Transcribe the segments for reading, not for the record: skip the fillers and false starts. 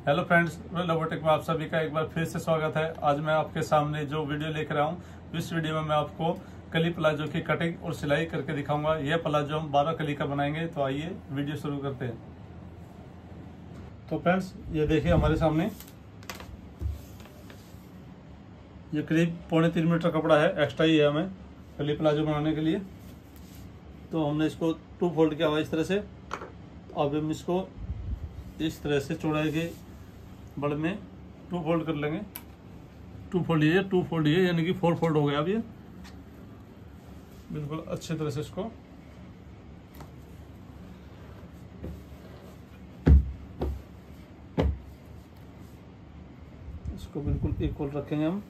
Hello friends, robotic में आप सभी का एक बार फिर से स्वागत है। आज मैं आपके सामने जो वीडियो लेकर आया हूँ, इस वीडियो में मैं आपको कली प्लाजो की कटिंग और सिलाई करके दिखाऊंगा। यह प्लाजो हम 12 कली का बनाएंगे। तो आइए वीडियो शुरू करते हैं। तो फ्रेंड्स, ये देखिए हमारे सामने ये करीब 3.25 मीटर कपड़ा है। एक्स्ट्रा ही है हमें कली प्लाजो बनाने के लिए। तो हमने इसको 2 फोल्ड किया हुआ इस तरह से। अब हम इसको इस तरह से चौड़ाई के बड़ में 2 फोल्ड कर लेंगे। 2 फोल्ड ये यानी कि 4 फोल्ड हो गया। अब ये बिल्कुल अच्छी तरह से इसको बिल्कुल इक्वल रखेंगे हम,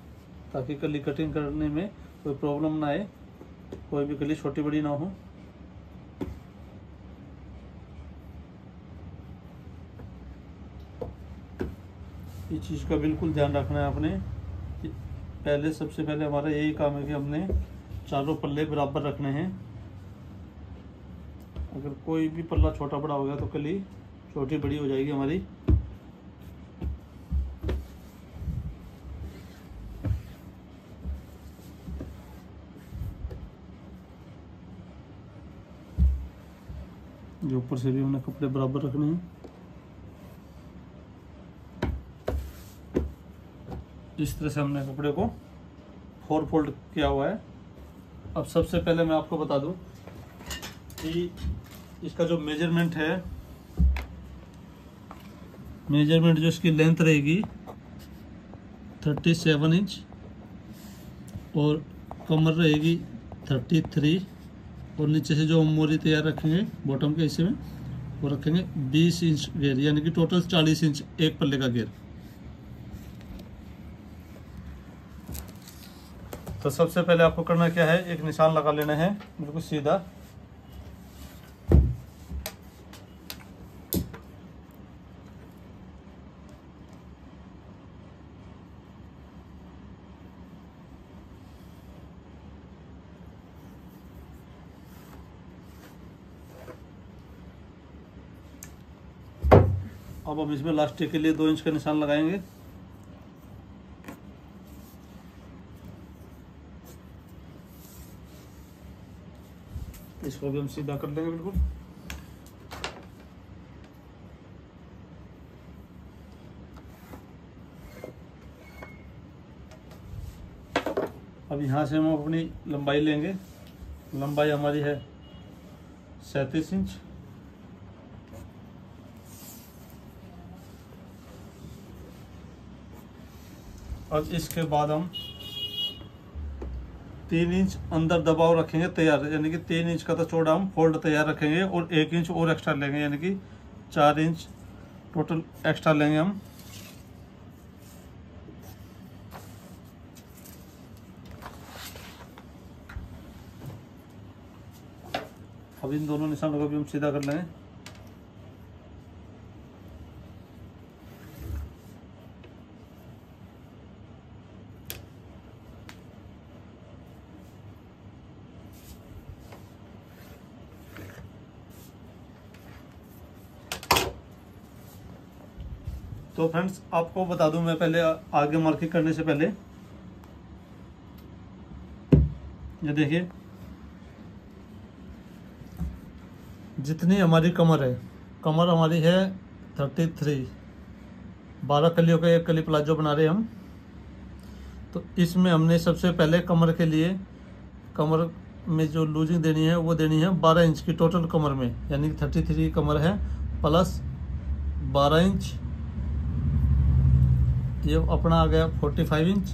ताकि कली कटिंग करने में कोई प्रॉब्लम ना आए, कोई भी कली छोटी बड़ी ना हो। इस चीज़ का बिल्कुल ध्यान रखना है आपने। सबसे पहले हमारा यही काम है कि हमने चारों पल्ले बराबर रखने हैं। अगर कोई भी पल्ला छोटा बड़ा हो गया तो कली छोटी बड़ी हो जाएगी हमारी। जो ऊपर से भी हमने कपड़े बराबर रखने हैं। इस तरह से हमने कपड़े को 4 फोल्ड किया हुआ है। अब सबसे पहले मैं आपको बता दूं कि इसका जो मेजरमेंट है, जो इसकी लेंथ रहेगी 37 इंच और कमर रहेगी 33, और नीचे से जो हम मोरी तैयार रखेंगे बॉटम के हिस्से में वो रखेंगे 20 इंच घेर, यानी कि टोटल 40 इंच एक पल्ले का घेर। तो सबसे पहले आपको करना क्या है, एक निशान लगा लेना है बिल्कुल सीधा। अब हम इसमें लास्टिक के लिए 2 इंच का निशान लगाएंगे। इसको भी हम सीधा कर लेंगे बिल्कुल। अब यहाँ से हम अपनी लंबाई लेंगे। लंबाई हमारी है 37 इंच। अब इसके बाद हम 3 इंच अंदर दबाव रखेंगे तैयार, यानी कि 3 इंच का तो चौड़ा हम फोल्ड तैयार रखेंगे और 1 इंच और एक्स्ट्रा लेंगे, यानी कि 4 इंच टोटल एक्स्ट्रा लेंगे हम। अब इन दोनों निशानों को भी हम सीधा कर लेंगे। तो फ्रेंड्स, आपको बता दूं, मैं पहले आगे मार्किंग करने से पहले ये देखिए, जितनी हमारी कमर है, कमर हमारी है 33। 12 कलियों का एक कली प्लाजो बना रहे हम। तो इसमें हमने सबसे पहले कमर के लिए, कमर में जो लूजिंग देनी है वो देनी है 12 इंच की टोटल कमर में, यानी कि 33 कमर है प्लस 12 इंच, ये अपना आ गया 45 इंच।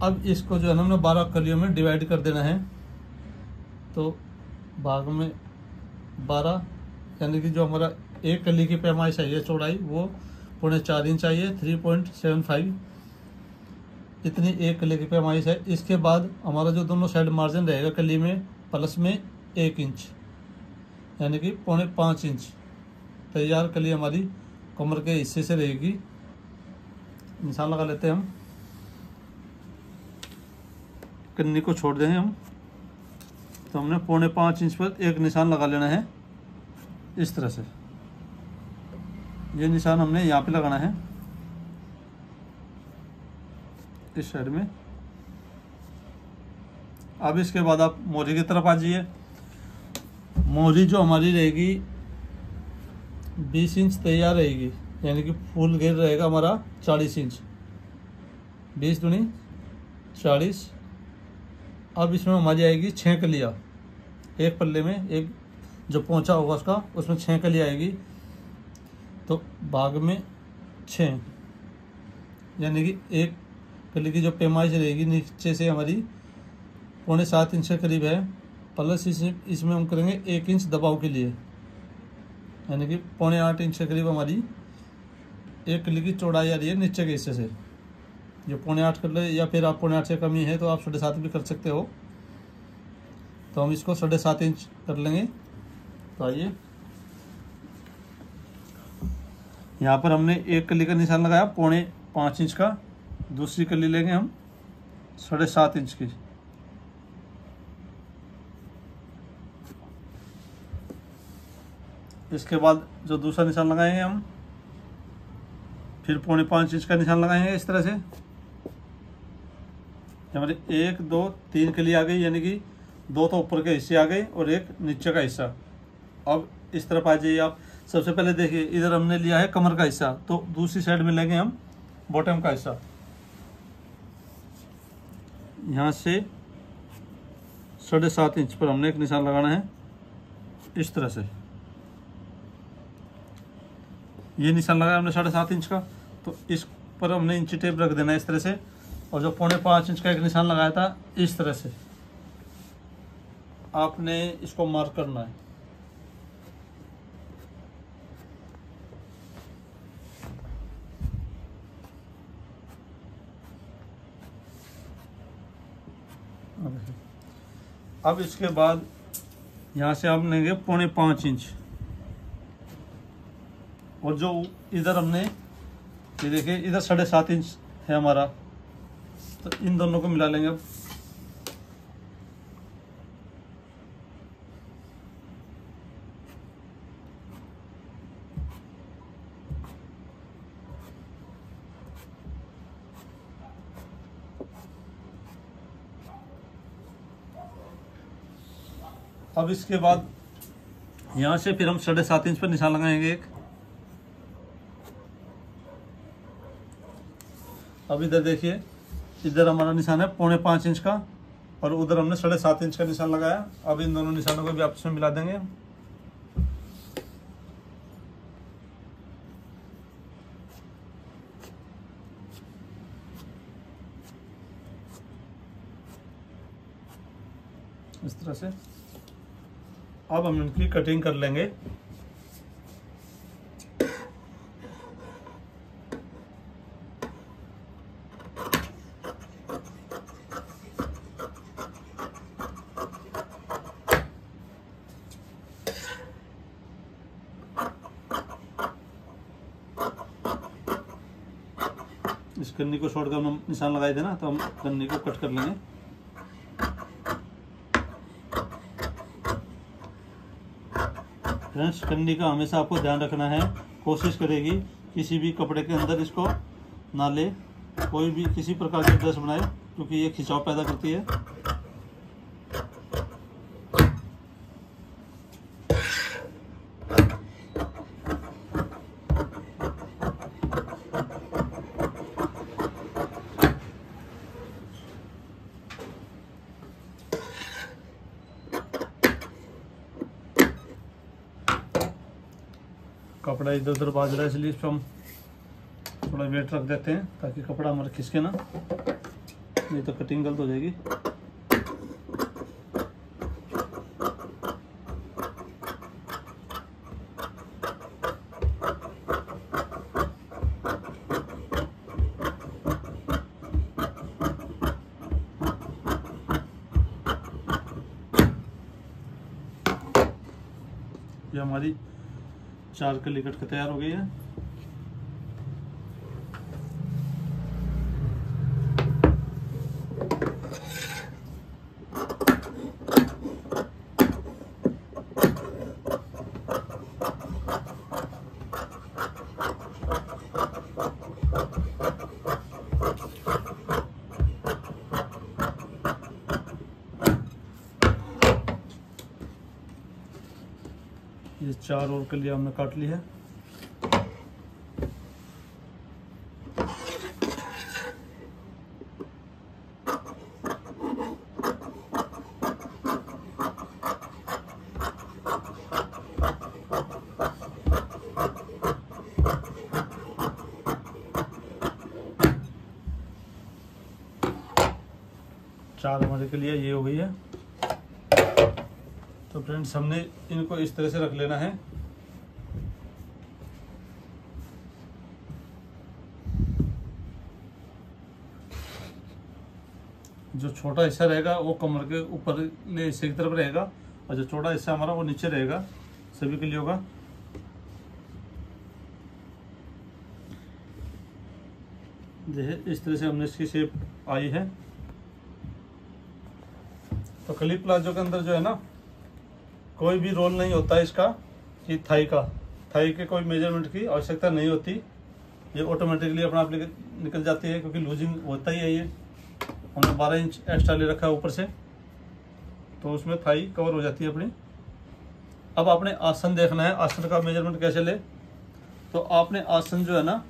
अब इसको जो है हमने 12 कलियों में डिवाइड कर देना है। तो भाग में 12, यानी कि जो हमारा एक कली की पैमाइश है, चौड़ाई वो 4.25 इंच चाहिए, 3.75 इतनी एक कली की पैमाइश है। इसके बाद हमारा जो दोनों साइड मार्जिन रहेगा कली में, प्लस में 1 इंच, यानी कि 5.25 इंच तैयार कली हमारी कमर के हिस्से से रहेगी। निशान लगा लेते हैं हम। कन्नी को छोड़ देंगे हम। तो हमने 5.25 इंच पर एक निशान लगा लेना है, इस तरह से। ये निशान हमने यहाँ पे लगाना है। इस साइड में। अब इसके बाद आप मोरी की तरफ आ जाइए। मोरी जो हमारी रहेगी 20 इंच तैयार रहेगी, यानी कि फुल घेर रहेगा हमारा 40 इंच, 20 दूनी 40। अब इसमें हमारी आएगी 6 कलियाँ, एक पल्ले में एक जो पोंछा होगा उसका, उसमें 6 कलियाँ आएगी। तो भाग में 6, यानी कि एक कली की जो पैमाइश रहेगी नीचे से हमारी 6.25 इंच के करीब है, प्लस इसमें हम करेंगे 1 इंच दबाव के लिए, यानी कि 7.25 इंच के करीब हमारी एक कली की चौड़ाई आ रही है नीचे के हिस्से से। जो 7.25 कर ले, या फिर आप 7.25 से कमी है तो आप 7.5 भी कर सकते हो। तो हम इसको 7.5 इंच कर लेंगे। तो आइए, यहाँ पर हमने एक कली का निशान लगाया 5.25 इंच का, दूसरी कली लेंगे हम 7.5 इंच की। इसके बाद जो दूसरा निशान लगाएंगे हम, फिर 5.25 इंच का निशान लगाएंगे इस तरह से। हमारे 1 2 3 कली आ गई, यानी कि 2 तो ऊपर के हिस्से आ गए और एक नीचे का हिस्सा। अब इस तरफ आ जाइए आप। सबसे पहले देखिए, इधर हमने लिया है कमर का हिस्सा, तो दूसरी साइड में लेंगे हम बॉटम का हिस्सा। यहाँ से 7.5 इंच पर हमने एक निशान लगाना है इस तरह से। ये निशान लगाया हमने 7.5 इंच का, तो इस पर हमने इंची टेप रख देना है इस तरह से। और जो 5.25 इंच का एक निशान लगाया था इस तरह से आपने इसको मार्क करना है। अब इसके बाद यहाँ से आप लेंगे 5.25 इंच, और जो इधर हमने ये देखिए इधर 7.5 इंच है हमारा, तो इन दोनों को मिला लेंगे। अब इसके बाद यहाँ से फिर हम 7.5 इंच पर निशान लगाएंगे एक। अब इधर देखिए, इधर हमारा निशान है 5.25 इंच का, और उधर हमने 7.5 इंच का निशान लगाया। अब इन दोनों निशानों को भी आपस में मिला देंगे। इस तरह से। अब हम इनकी कटिंग कर लेंगे। इस कन्नी को छोड़कर हम निशान लगाए थे ना, तो हम कन्नी को कट कर लेंगे। फ्रेंड्स, कन्नी का हमेशा आपको ध्यान रखना है। कोशिश करेगी किसी भी कपड़े के अंदर इसको ना ले, कोई भी किसी प्रकार की ड्रेस बनाए, क्योंकि ये खिंचाव पैदा करती है। कपड़ा इधर उधर बाज रहा है, इसलिए इस पर हम थोड़ा वेट रख देते हैं ताकि कपड़ा हमारा खिसके ना, नहीं तो कटिंग गलत हो जाएगी। ये हमारी 4 कली कट के तैयार हो गई है। ये 4 और कलियां हमने काट ली है। चार हमारे के लिए ये हो गई है। तो फ्रेंड्स हमने इनको इस तरह से रख लेना है। जो छोटा हिस्सा रहेगा वो कमर के ऊपर ले हिस्से की तरफ रहेगा और जो चौड़ा हिस्सा हमारा वो नीचे रहेगा, सभी के लिए होगा। देखिए इस तरह से हमने इसकी शेप आई है। तो कली प्लाजो के अंदर जो है ना, कोई भी रोल नहीं होता है इसका कि थाई के कोई मेजरमेंट की आवश्यकता नहीं होती। ये ऑटोमेटिकली अपना आप निकल जाती है, क्योंकि लूजिंग होता ही है। ये हमने 12 इंच एक्स्ट्रा ले रखा है ऊपर से, तो उसमें थाई कवर हो जाती है अपनी। अब आपने आसन देखना है, आसन का मेजरमेंट कैसे ले। तो आपने आसन जो है ना,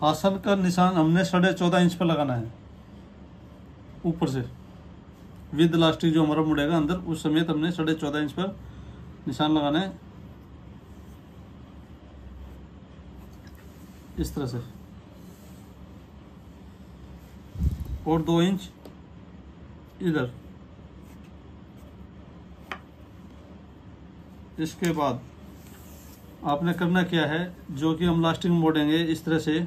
आसन का निशान हमने 14.5 इंच पर लगाना है ऊपर से। विद इलास्टिक जो हमारा मुड़ेगा अंदर, उस समेत हमने 14.5 इंच पर निशान लगाना है, इस तरह से। और 2 इंच इधर। इसके बाद आपने करना क्या है, जो कि हम लास्टिंग मोड़ेंगे इस तरह से,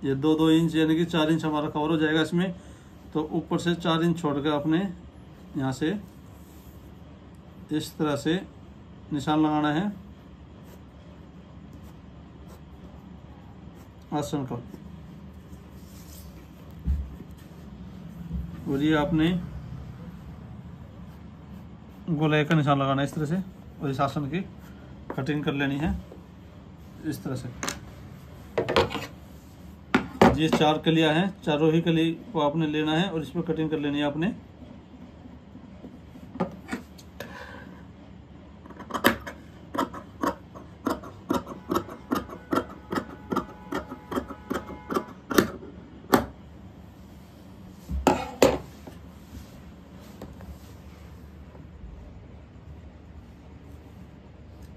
ये 2-2 इंच यानी कि 4 इंच हमारा कवर हो जाएगा इसमें। तो ऊपर से 4 इंच छोड़कर अपने यहाँ से इस तरह से निशान लगाना है आसन का। और ये आपने गोलाई का निशान लगाना है इस तरह से, और इस आसन की कटिंग कर लेनी है इस तरह से। ये 4 कलियां हैं, चारों ही कली को आपने लेना है और इसमें कटिंग कर लेनी है आपने।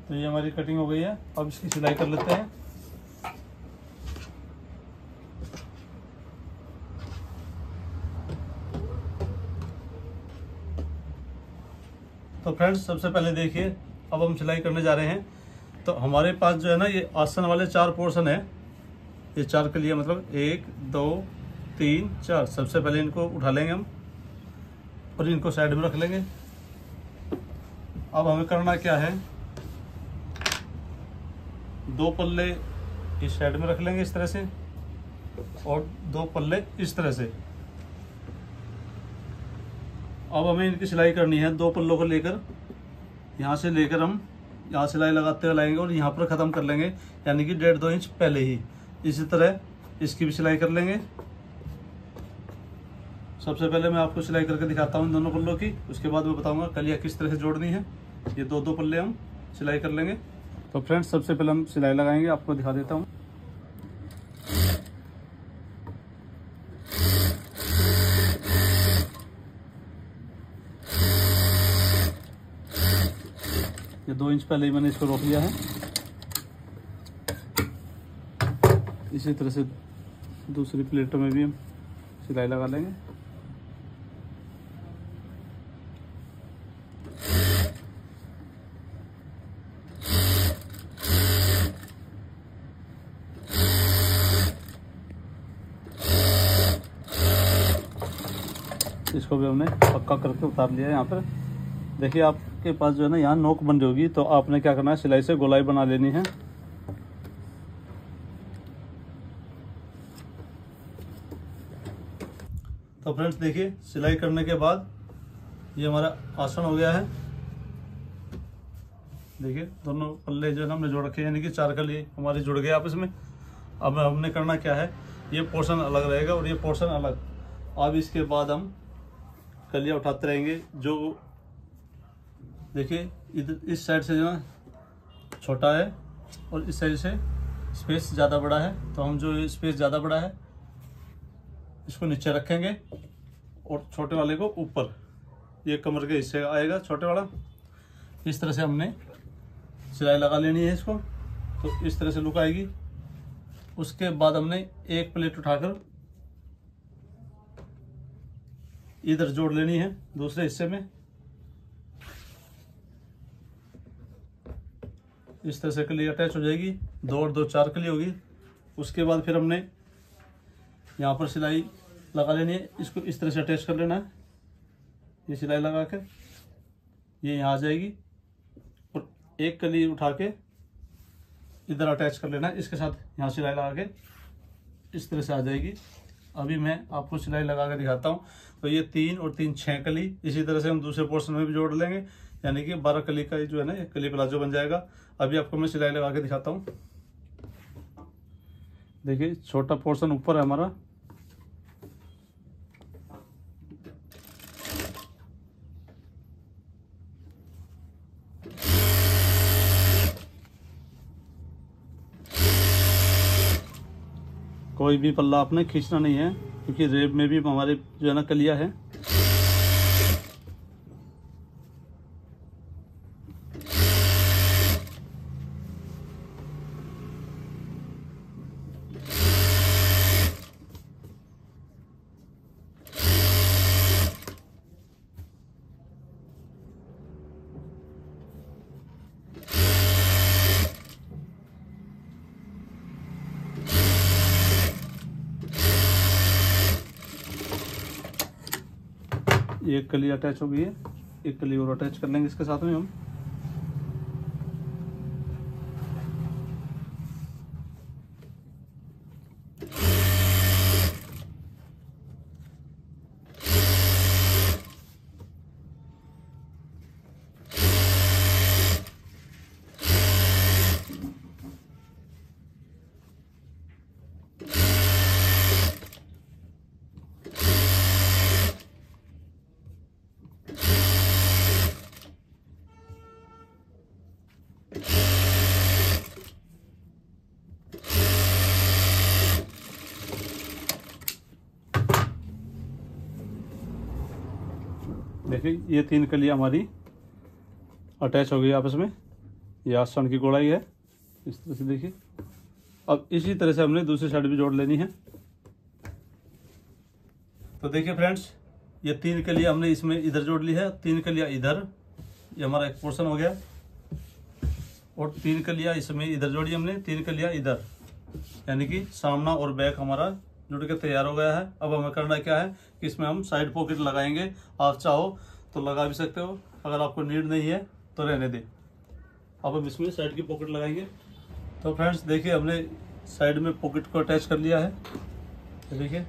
तो ये हमारी कटिंग हो गई है। अब इसकी सिलाई कर लेते हैं। तो फ्रेंड्स सबसे पहले देखिए, अब हम सिलाई करने जा रहे हैं। तो हमारे पास जो है ना, ये आसन वाले 4 पोर्शन है। ये 4 कलियां, मतलब 1 2 3 4। सबसे पहले इनको उठा लेंगे हम और इनको साइड में रख लेंगे। अब हमें करना क्या है, 2 पल्ले इस साइड में रख लेंगे इस तरह से, और 2 पल्ले इस तरह से। अब हमें इनकी सिलाई करनी है। 2 पल्लों को लेकर, यहाँ से लेकर हम यहाँ सिलाई लगाते हुए लाएंगे और यहाँ पर ख़त्म कर लेंगे, यानी कि 1.5-2 इंच पहले ही। इसी तरह इसकी भी सिलाई कर लेंगे। सबसे पहले मैं आपको सिलाई करके दिखाता हूँ इन दोनों पल्लों की, उसके बाद मैं बताऊँगा कलियाँ किस तरह से जोड़नी है। ये 2-2 पल्ले हम सिलाई कर लेंगे। तो फ्रेंड्स सबसे पहले हम सिलाई लगाएंगे, आपको दिखा देता हूँ। ये 2 इंच पहले ही मैंने इसको रोक लिया है। इसी तरह से दूसरी प्लेटों में भी हम सिलाई लगा लेंगे। इसको भी हमने पक्का करके उतार लिया है। यहाँ पर देखिए, आपके पास जो है ना, यहाँ नोक बन रही होगी, तो आपने क्या करना है, सिलाई से गोलाई बना लेनी है। तो फ्रेंड्स देखिए, सिलाई करने के बाद ये हमारा आसन हो गया है। देखिए दोनों पल्ले जो है ना हमने जोड़ रखे हैं, यानी कि 4 कली हमारे जुड़ गए आपस में। अब हमने करना क्या है, ये पोर्शन अलग रहेगा और ये पोर्शन अलग। अब इसके बाद हम कलियाँ उठाते रहेंगे। जो देखिए इधर इस साइड से जो है छोटा है और इस साइड से स्पेस ज़्यादा बड़ा है, तो हम जो स्पेस ज़्यादा बड़ा है इसको नीचे रखेंगे और छोटे वाले को ऊपर, ये कमर के हिस्से आएगा छोटे वाला। इस तरह से हमने सिलाई लगा लेनी है इसको, तो इस तरह से लुक आएगी। उसके बाद हमने एक प्लेट उठाकर इधर जोड़ लेनी है दूसरे हिस्से में। इस तरह से कली अटैच हो जाएगी, 2 और 2 4 कली होगी। उसके बाद फिर हमने यहाँ पर सिलाई लगा लेनी है, इसको इस तरह से अटैच कर लेना है। ये सिलाई लगा के ये यहाँ आ जाएगी और एक कली उठा के इधर अटैच कर लेना है, इसके साथ यहाँ सिलाई लगा के इस तरह से आ जाएगी। अभी मैं आपको सिलाई लगा के दिखाता हूँ। तो ये 3 और 3 6 कली, इसी तरह से हम दूसरे पोर्शन में भी जोड़ लेंगे, यानी कि 12 कली का जो है ना ये कली प्लाजो बन जाएगा। अभी आपको मैं सिलाई लगा के दिखाता हूँ। देखिए छोटा पोर्शन ऊपर है हमारा, कोई भी पल्ला आपने खींचना नहीं है, क्योंकि रेब में भी हमारे जो है ना कलिया है। एक कली अटैच हो गई है, एक कली और अटैच कर लेंगे इसके साथ में हम। देखिए ये 3 कलियां हमारी अटैच हो गई आपस में। ये आसन की गोलाई है इस तरह से, देखिए। अब इसी तरह से हमने दूसरी साइड भी जोड़ लेनी है। तो देखिए फ्रेंड्स, ये 3 कलियां हमने इसमें इधर जोड़ ली है, 3 कलियां इधर, ये हमारा एक पोर्शन हो गया। और 3 कलियां इसमें इधर जोड़ी हमने, 3 कलियां इधर, यानी कि सामना और बैक हमारा जुड़ के तैयार हो गया है। अब हमें करना क्या है कि इसमें हम साइड पॉकेट लगाएंगे। आप चाहो तो लगा भी सकते हो, अगर आपको नीड नहीं है तो रहने दें। अब हम इसमें साइड की पॉकेट लगाएंगे। तो फ्रेंड्स देखिए, हमने साइड में पॉकेट को अटैच कर लिया है, देखिए।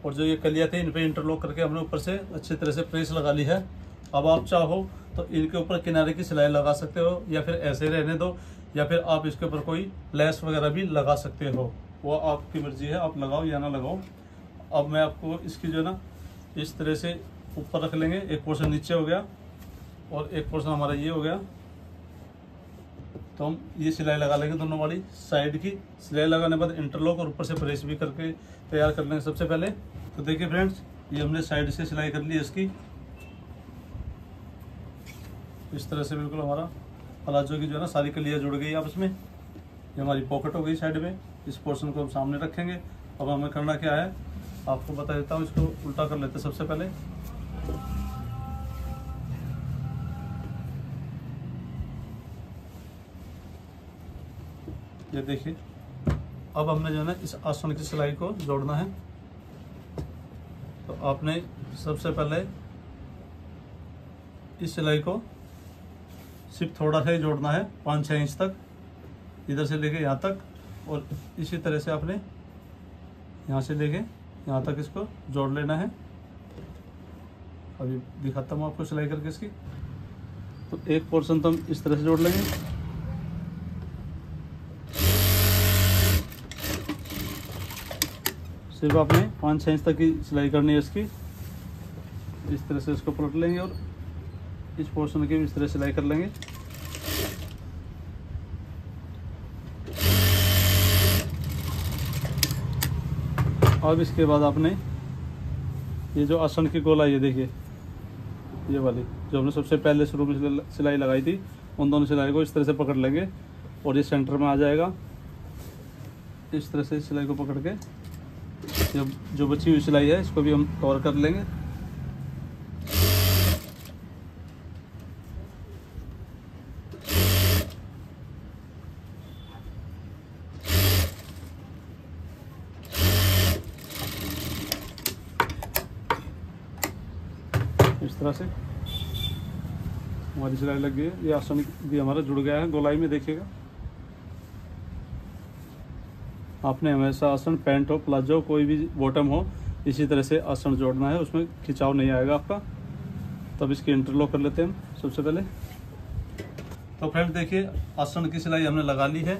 और जो ये कलियाँ थे इन पे इंटरलॉक करके हमने ऊपर से अच्छी तरह से प्रेस लगा ली है। अब आप चाहो तो इनके ऊपर किनारे की सिलाई लगा सकते हो, या फिर ऐसे रहने दो, या फिर आप इसके ऊपर कोई लेस वगैरह भी लगा सकते हो, वो आपकी मर्जी है, आप लगाओ या ना लगाओ। अब मैं आपको इसकी जो है ना इस तरह से ऊपर रख लेंगे। एक पोर्शन नीचे हो गया और एक पोर्शन हमारा ये हो गया। तो हम ये सिलाई लगा लेंगे दोनों वाली साइड की। सिलाई लगाने के बाद इंटरलॉक और ऊपर से प्रेस भी करके तैयार कर लेंगे सबसे पहले। तो देखिए फ्रेंड्स, ये हमने साइड से सिलाई कर ली है इसकी, इस तरह से बिल्कुल हमारा प्लाजो की जो है ना सारी कलियाँ जुड़ गई आपस में। ये हमारी पॉकेट हो गई साइड में। इस पोर्शन को हम सामने रखेंगे। अब हमें करना क्या है आपको बता देता हूँ। इसको उल्टा कर लेते हैं सबसे पहले। ये देखिए, अब हमने जो है ना इस आसन की सिलाई को जोड़ना है। तो आपने सबसे पहले इस सिलाई को सिर्फ थोड़ा सा ही जोड़ना है, 5-6 इंच तक, इधर से लेके यहाँ तक। और इसी तरह से आपने यहाँ से लेके यहाँ तक इसको जोड़ लेना है। अभी दिखाता हूँ आपको सिलाई करके इसकी। तो एक पोर्शन तो हम इस तरह से जोड़ लेंगे, सिर्फ आपने 5-6 इंच तक की सिलाई करनी है इसकी। इस तरह से इसको पलट लेंगे और इस पोर्शन की इस तरह सिलाई कर लेंगे। अब इसके बाद आपने ये जो आसन की गोलाई है, देखिए ये वाली जो हमने सबसे पहले शुरू में सिलाई लगाई थी, उन दोनों सिलाई को इस तरह से पकड़ लेंगे और ये सेंटर में आ जाएगा। इस तरह से सिलाई को पकड़ के जो बची हुई सिलाई है इसको भी हम कवर कर लेंगे। इस तरह से हमारी सिलाई लग गई है। ये आसन भी हमारा जुड़ गया है गोलाई में। देखिएगा, आपने हमेशा आसन पैंट हो, प्लाजो, कोई भी बॉटम हो, इसी तरह से आसन जोड़ना है, उसमें खिंचाव नहीं आएगा आपका। तब इसकी इंटरलॉक कर लेते हैं हम सबसे पहले। तो फ्रेंड देखिए, आसन की सिलाई हमने लगा ली है,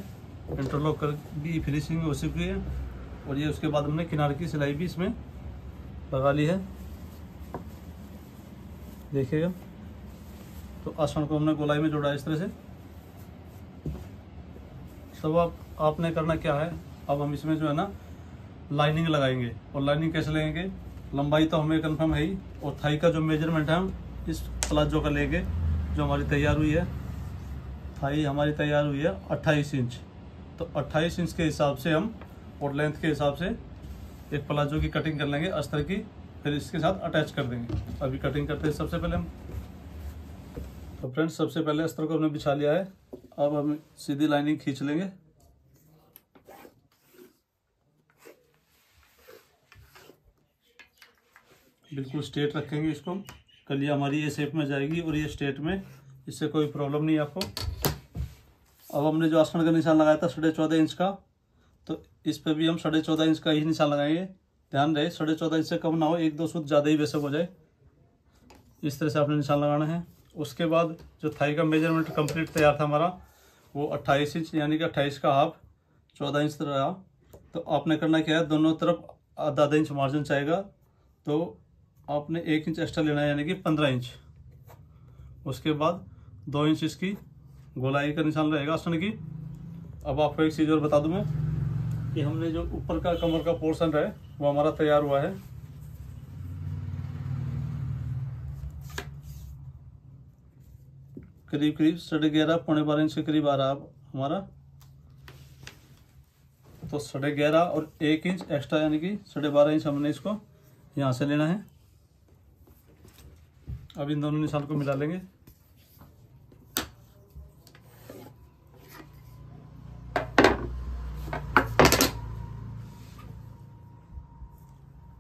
इंटरलॉक कर भी फिनिशिंग हो चुकी है, और ये उसके बाद हमने किनारे की सिलाई भी इसमें लगा ली है। देखिएगा, तो आसन को हमने गोलाई में जोड़ा है इस तरह से। तब आपने करना क्या है, अब हम इसमें जो है ना लाइनिंग लगाएंगे। और लाइनिंग कैसे लगेंगे, लंबाई तो हमें कंफर्म है ही, और थाई का जो मेजरमेंट है हम इस प्लाजो का लेके जो हमारी तैयार हुई है, थाई हमारी तैयार हुई है 28 इंच। तो 28 इंच के हिसाब से हम और लेंथ के हिसाब से एक प्लाजो की कटिंग कर लेंगे अस्तर की, फिर इसके साथ अटैच कर देंगे। अभी कटिंग करते हैं सबसे पहले हम। तो फ्रेंड्स, सबसे पहले अस्तर को हमने बिछा लिया है। अब हम सीधी लाइनिंग खींच लेंगे। बिल्कुल स्ट्रेट रखेंगे इसको, कलिया हमारी ये शेप में जाएगी और ये स्ट्रेट में, इससे कोई प्रॉब्लम नहीं है आपको। अब हमने जो आसन का निशान लगाया था 14.5 इंच का, तो इस पे भी हम 14.5 इंच का ही निशान लगाएंगे। ध्यान रहे 14.5 इंच से कम ना हो, 1-2 सूत ज़्यादा ही बेशक हो जाए। इस तरह से आपने निशान लगाना है। उसके बाद जो थाई का मेजरमेंट कंप्लीट तैयार था हमारा, वो 28 इंच यानी कि 28 का हाफ 14 इंच रहा। तो आपने करना क्या है, दोनों तरफ आधा इंच मार्जिन चाहेगा, तो आपने 1 इंच एक्स्ट्रा लेना है यानी कि 15 इंच। उसके बाद 2 इंच इसकी गोलाई का निशान रहेगा आसन की। अब आपको एक चीज़ और बता दूं मैं, कि हमने जो ऊपर का कमर का पोर्शन है वो हमारा तैयार हुआ है। करीब 11.5 पौने 12 इंच के करीब आ रहा है हमारा। तो 11.5 और 1 इंच एक्स्ट्रा यानी कि 12.5 इंच हमने इसको यहाँ से लेना है। अब इन दोनों निशान को मिला लेंगे।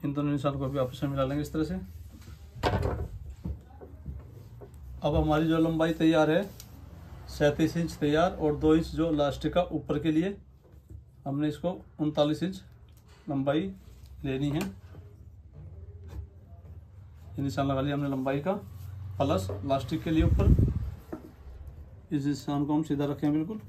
इन दोनों निशान को भी आपस में मिला लेंगे इस तरह से। अब हमारी जो लंबाई तैयार है 37 इंच तैयार, और 2 इंच जो लास्टिक का ऊपर के लिए हमने इसको 39 इंच लंबाई लेनी है। ये निशान लगा लिया हमने लंबाई का, प्लस लास्टिक के लिए ऊपर। इस निशान को हम सीधा रखें बिल्कुल।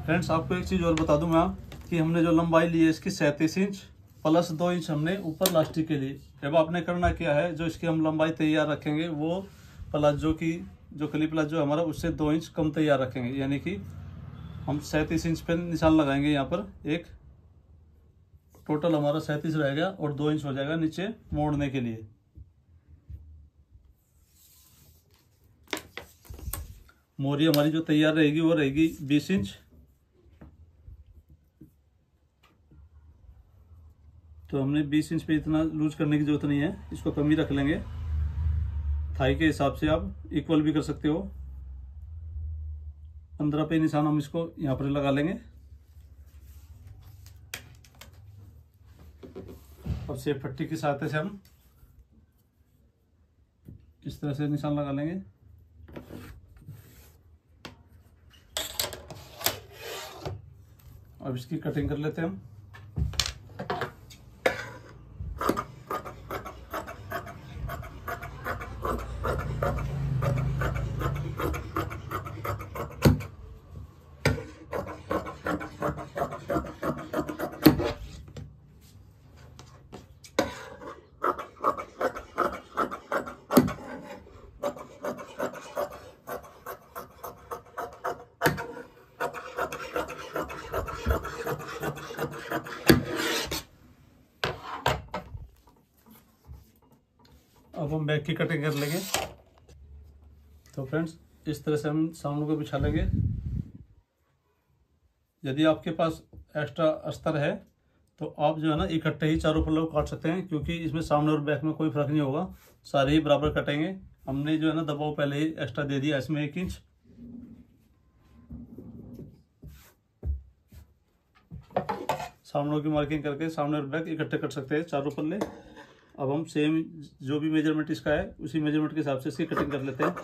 फ्रेंड्स, आपको एक चीज़ और बता दूं मैं, कि हमने जो लंबाई ली है इसकी 37 इंच प्लस 2 इंच हमने ऊपर लास्टिक के लिए। अब आपने करना क्या है, जो इसकी हम लंबाई तैयार रखेंगे वो प्लाजो की जो कली प्लाजो हमारा उससे 2 इंच कम तैयार रखेंगे, यानी कि हम 37 इंच पे निशान लगाएंगे यहाँ पर एक। टोटल हमारा 37 रहेगा और 2 इंच हो जाएगा नीचे मोड़ने के लिए। मोरी हमारी जो तैयार रहेगी वो रहेगी 20 इंच। तो हमने 20 इंच पे इतना लूज करने की जरूरत नहीं है, इसको कम ही रख लेंगे। थाई के हिसाब से आप इक्वल भी कर सकते हो। 15 पे निशान हम इसको यहाँ पर लगा लेंगे। और सेब पट्टी की सहायता से हम इस तरह से निशान लगा लेंगे। अब इसकी कटिंग कर लेते हैं हम। अब हम बैक की कटिंग कर लेंगे। तो फ्रेंड्स इस तरह से हम सामने को बिछा लेंगे। यदि आपके पास एक्स्ट्रा अस्तर है तो आप जो है ना इकट्ठे ही चारों पल्लों को काट सकते हैं, क्योंकि इसमें सामने और बैक में कोई फर्क नहीं होगा, सारे ही बराबर कटेंगे। हमने जो है ना दबाव पहले ही एक्स्ट्रा दे दिया इसमें 1 इंच। सामने की मार्किंग करके सामने और बैक इकट्ठे कट सकते हैं चारों पल्ले। अब हम सेम जो भी मेजरमेंट इसका है उसी मेजरमेंट के हिसाब से इसकी कटिंग कर लेते हैं।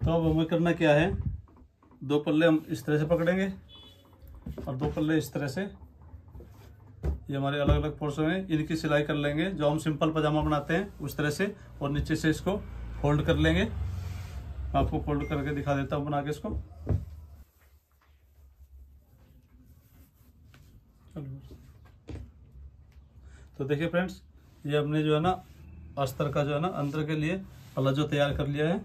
तो अब हमें करना क्या है, 2 पल्ले हम इस तरह से पकड़ेंगे और 2 पल्ले इस तरह से, ये हमारे अलग अलग पोर्शन है, इनकी सिलाई कर लेंगे जो हम सिंपल पजामा बनाते हैं उस तरह से, और नीचे से इसको फोल्ड कर लेंगे। मैं आपको फोल्ड करके दिखा देता हूँ बना के इसको। तो देखिए फ्रेंड्स, ये हमने जो है ना अस्तर का जो है ना अंदर के लिए प्लाजो तैयार कर लिया है।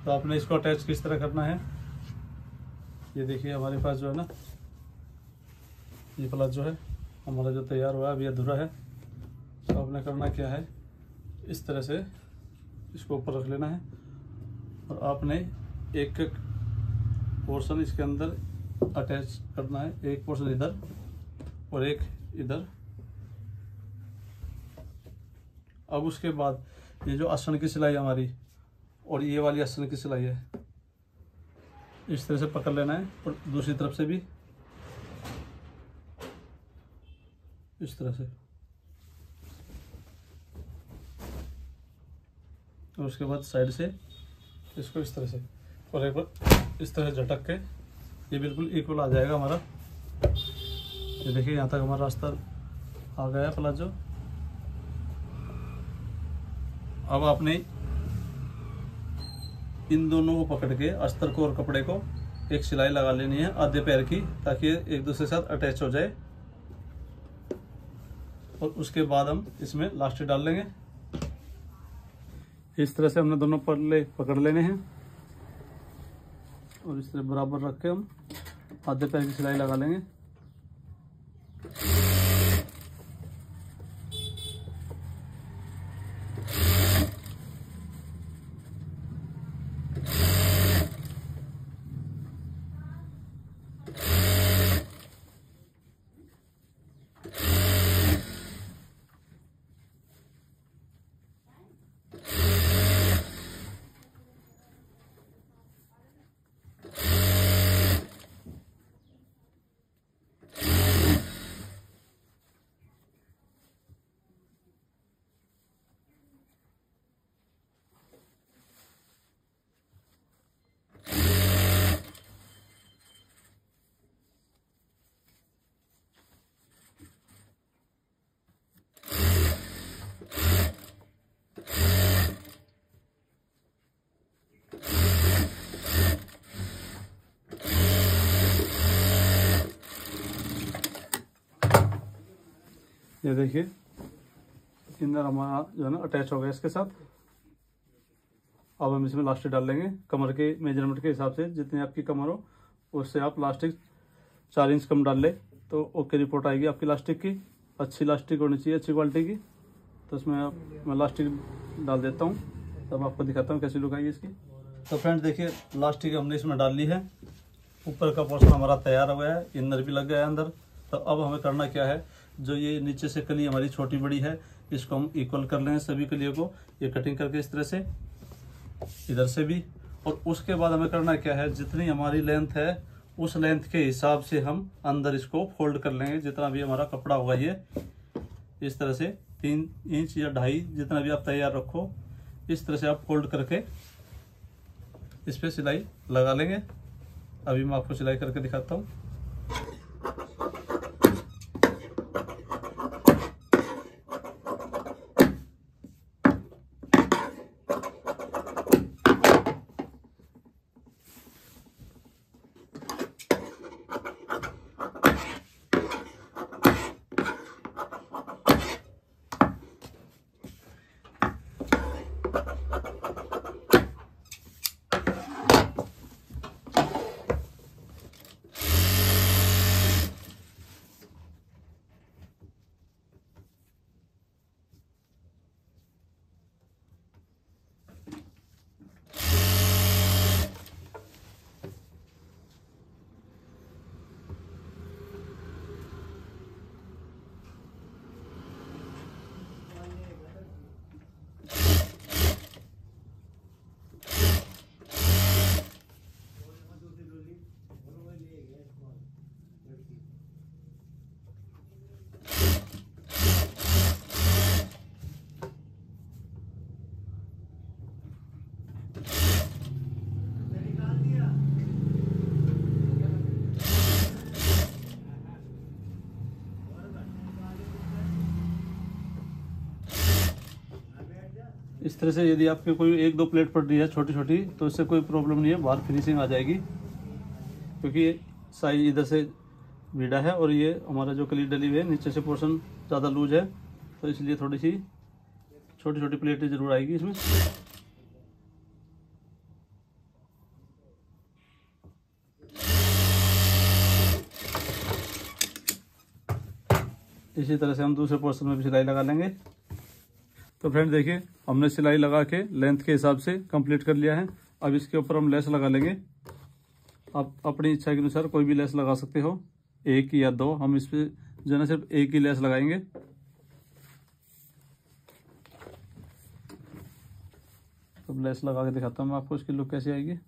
तो आपने इसको अटैच किस तरह करना है, ये देखिए हमारे पास जो है ना ये प्लाजो है हमारा जो तैयार हुआ है, अभी अधूरा है। तो आपने करना क्या है, इस तरह से इसको ऊपर रख लेना है और आपने एक एक पोर्शन इसके अंदर अटैच करना है, एक पोर्शन इधर और एक इधर। अब उसके बाद ये जो आसन की सिलाई हमारी और ये वाली आसन की सिलाई है, इस तरह से पकड़ लेना है, और दूसरी तरफ से भी इस तरह से, और उसके बाद साइड से इसको इस तरह से, और एक बार इस तरह से झटक के ये बिल्कुल इक्वल आ जाएगा हमारा। ये देखिए यहाँ तक हमारा रास्ता आ गया है प्लाजो। अब आपने इन दोनों को पकड़ के अस्तर को और कपड़े को एक सिलाई लगा लेनी है आधे पैर की, ताकि एक दूसरे के साथ अटैच हो जाए। और उसके बाद हम इसमें लास्टिक डाल लेंगे। इस तरह से हमने दोनों पल्ले पकड़ लेने हैं और इस तरह बराबर रख के हम आधे पैर की सिलाई लगा लेंगे। ये देखिए इंदर हमारा जो है ना अटैच हो गया इसके साथ। अब हम इसमें लास्टिक डाल लेंगे कमर के मेजरमेंट के हिसाब से, जितनी आपकी कमर हो उससे आप लास्टिक 4 इंच कम डाल ले तो ओके रिपोर्ट आएगी आपकी लास्टिक की। अच्छी लास्टिक होनी चाहिए, अच्छी क्वालिटी की। तो इसमें मैं लास्टिक डाल देता हूँ, तब आपको दिखाता हूँ कैसी लुक आएगी इसकी। तो फ्रेंड्स देखिए लास्टिक हमने इसमें डाल ली है, ऊपर का पोर्शन हमारा तैयार हो गया है, इनर भी लग गया है अंदर। तो अब हमें करना क्या है, जो ये नीचे से कली हमारी छोटी बड़ी है इसको हम इक्वल कर लेंगे सभी कलियों को, ये कटिंग करके इस तरह से, इधर से भी। और उसके बाद हमें करना क्या है, जितनी हमारी लेंथ है उस लेंथ के हिसाब से हम अंदर इसको फोल्ड कर लेंगे। जितना भी हमारा कपड़ा होगा ये इस तरह से 3 इंच या 2.5 जितना भी आप तैयार रखो, इस तरह से आप फोल्ड करके इस पे सिलाई लगा लेंगे। अभी मैं आपको सिलाई करके दिखाता हूँ। तरह से यदि आपके कोई 1-2 प्लेट पड़ रही है छोटी छोटी, तो इससे कोई प्रॉब्लम नहीं है, बाहर फिनिशिंग आ जाएगी। क्योंकि साइज इधर से भिड़ा है और ये हमारा जो कली डली हुई है नीचे से पोर्शन ज़्यादा लूज है, तो इसलिए थोड़ी सी छोटी छोटी प्लेटें ज़रूर आएगी इसमें। इसी तरह से हम दूसरे पोर्शन में भी सिलाई लगा लेंगे। तो फ्रेंड देखिए, हमने सिलाई लगा के लेंथ के हिसाब से कंप्लीट कर लिया है। अब इसके ऊपर हम लेस लगा लेंगे। आप अपनी इच्छा के अनुसार कोई भी लेस लगा सकते हो, 1 या 2। हम इस पर जो है ना सिर्फ 1 ही लेस लगाएंगे। अब लेस लगा के दिखाता हूँ मैं आपको इसकी लुक कैसी आएगी।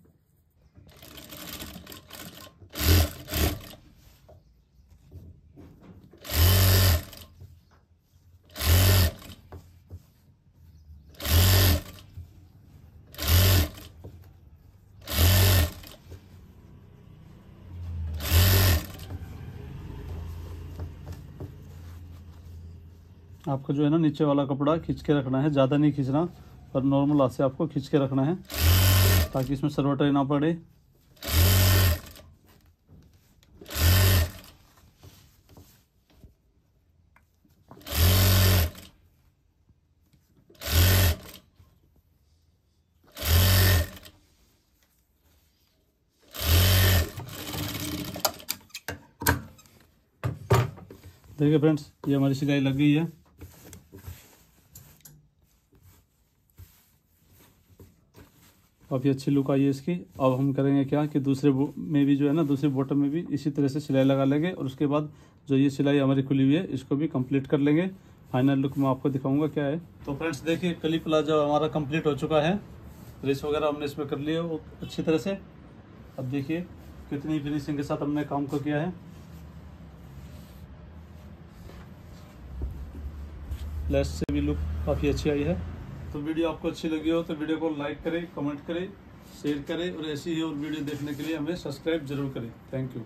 आपको जो है ना नीचे वाला कपड़ा खींच के रखना है, ज़्यादा नहीं खींचना, पर नॉर्मल हाथ से आपको खींच के रखना है ताकि इसमें सरवटाई ना पड़े। देखिए फ्रेंड्स, ये हमारी सिलाई लग गई है। काफ़ी अच्छी लुक आई है इसकी। अब हम करेंगे क्या कि दूसरे में भी जो है ना, दूसरे बॉटम में भी इसी तरह से सिलाई लगा लेंगे और उसके बाद जो ये सिलाई हमारी खुली हुई है इसको भी कंप्लीट कर लेंगे। फाइनल लुक मैं आपको दिखाऊंगा क्या है। तो फ्रेंड्स देखिए, कली प्लाजो हमारा कंप्लीट हो चुका है। रेस वगैरह हमने इसमें कर लिया वो अच्छी तरह से। अब देखिए कितनी फिनिशिंग के साथ हमने काम को किया है। लेस से भी लुक काफ़ी अच्छी आई है। तो वीडियो आपको अच्छी लगी हो तो वीडियो को लाइक करें, कमेंट करें, शेयर करें और ऐसी ही और वीडियो देखने के लिए हमें सब्सक्राइब जरूर करें। Thank you.